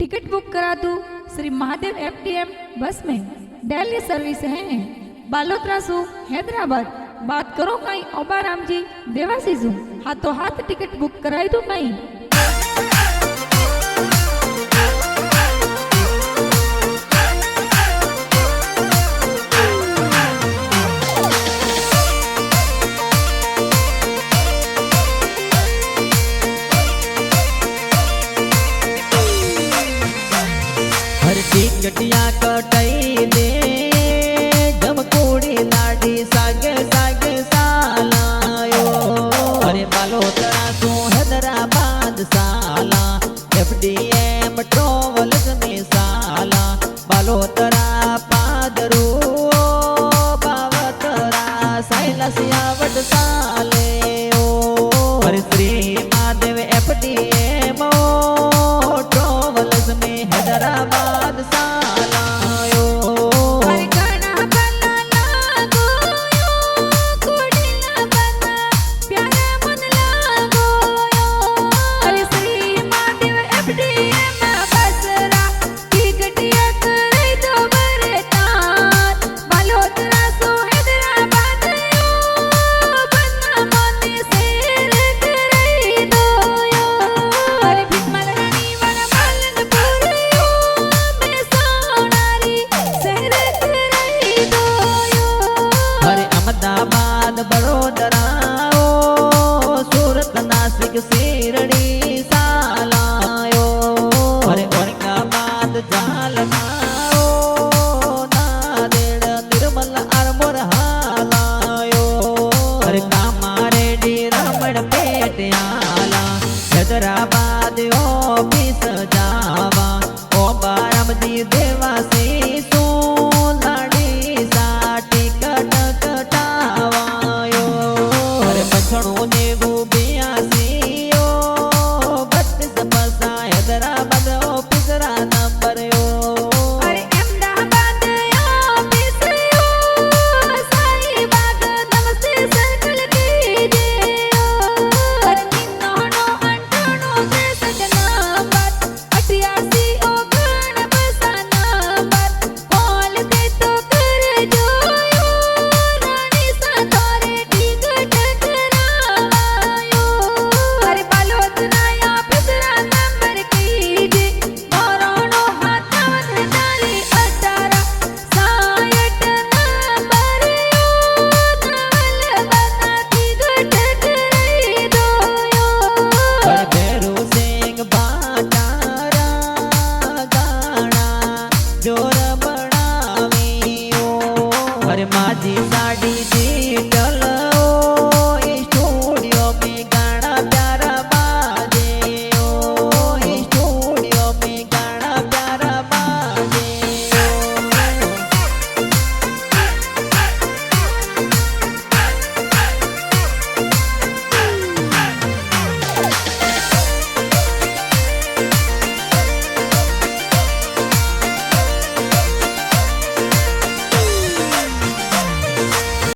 Ticket book करा दूं Shri Mahadev FDM बस में। डेली सर्विस है बालोतरा सु हैदराबाद। बात करो कहीं ओबाराम जी देवासी सु हाथों हाथ टिकट बुक कराई दू कहीं। टिकटिया कटाई दे जब कोड़ी लाडी साग साग सालायो। अरे बालोतरा सु हैदराबाद साला एफडीएम ट्रैवल्स में साला बालोतरा पादरू बावतरा साइला सियावट साले ओ। अरे श्री महादेव एफडीएम ट्रैवल्स में हैदराबाद सालायो। बड़ोदरा सूरत नासिक शिरडी सालायो। अरे औरंगाबाद जालना नादेड़ निर्मल अरमोर हालायो। अरे कामारेड्डी रामण पेट आला हैदराबाद ऑफिस जावा ओबाराम जी देवासी सोनाड़ी सा टिकट कटावा। छड़ो नेगू बियासी ओ 32 बसा हैदराबाद ऑफिस रा नंबर ओ। अरे अहमदाबाद ऑफिस ओ साई बाग नमस्ते सर्कल कीजिए ओ। अरे 398 नंबर 88 ओ गण बसा नंबर कॉल दे तो कर जो रानी सा तोरे टिकट जोर बढ़ावी ओ। अरे माझी साड़ी